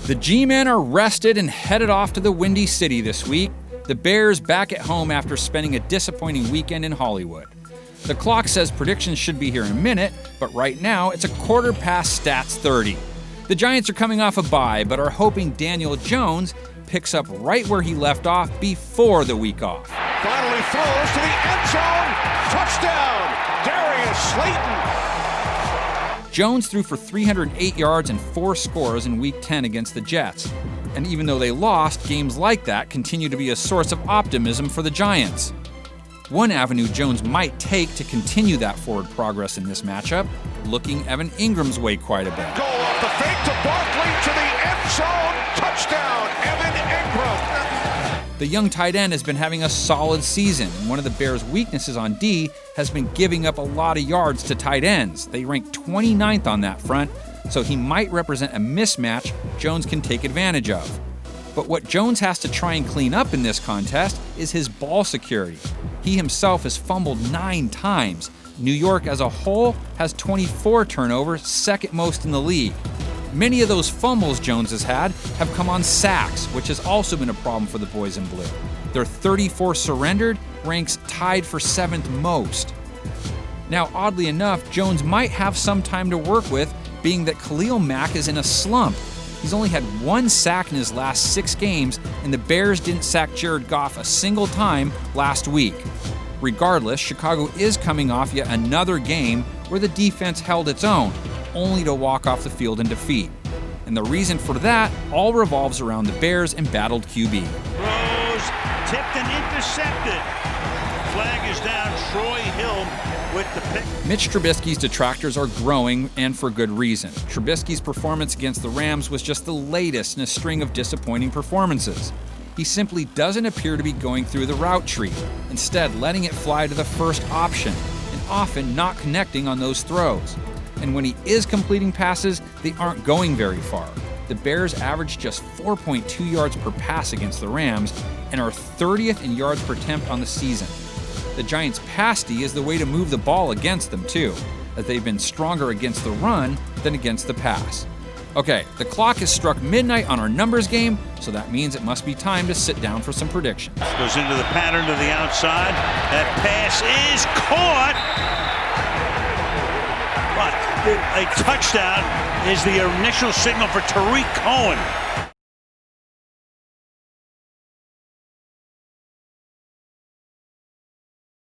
The G-men are rested and headed off to the Windy City this week. The Bears back at home after spending a disappointing weekend in Hollywood. The clock says predictions should be here in a minute, but right now it's a quarter past stats 30. The Giants are coming off a bye, but are hoping Daniel Jones picks up right where he left off before the week off. Finally throws to the end zone. Touchdown, Darius Slayton. Jones threw for 308 yards and 4 scores in Week 10 against the Jets. And even though they lost, games like that continue to be a source of optimism for the Giants. One avenue Jones might take to continue that forward progress in this matchup, looking Evan Ingram's way quite a bit. Goal off the fake to Barkley to the end zone. Touchdown, Evan Ingram. The young tight end has been having a solid season, and one of the Bears' weaknesses on D has been giving up a lot of yards to tight ends. They rank 29th on that front, so he might represent a mismatch Jones can take advantage of. But what Jones has to try and clean up in this contest is his ball security. He himself has fumbled 9 times. New York as a whole has 24 turnovers, second most in the league. Many of those fumbles Jones has had have come on sacks, which has also been a problem for the boys in blue. Their 34 surrendered ranks tied for 7th most. Now, oddly enough, Jones might have some time to work with, being that KHALIL MACK is in a slump. He's only had 1 sack in his last 6 games, and the Bears didn't sack Jared Goff a single time last week. Regardless, Chicago is coming off yet another game where the defense held its own, only to walk off the field in defeat. And the reason for that all revolves around the Bears' embattled QB. Throws, tipped and intercepted. Flag is down, Troy Hill with the pick. Mitch Trubisky's detractors are growing, and for good reason. Trubisky's performance against the Rams was just the latest in a string of disappointing performances. He simply doesn't appear to be going through the route tree, instead letting it fly to the first option, and often not connecting on those throws. And when he is completing passes, they aren't going very far. The Bears averaged just 4.2 yards per pass against the Rams and are 30th in yards per attempt on the season. The Giants' pass D is the way to move the ball against them too, as they've been stronger against the run than against the pass. Okay, the clock has struck midnight on our numbers game, so that means it must be time to sit down for some predictions. Goes into the pattern to the outside. That pass is caught. But a touchdown is the initial signal for Tariq Cohen.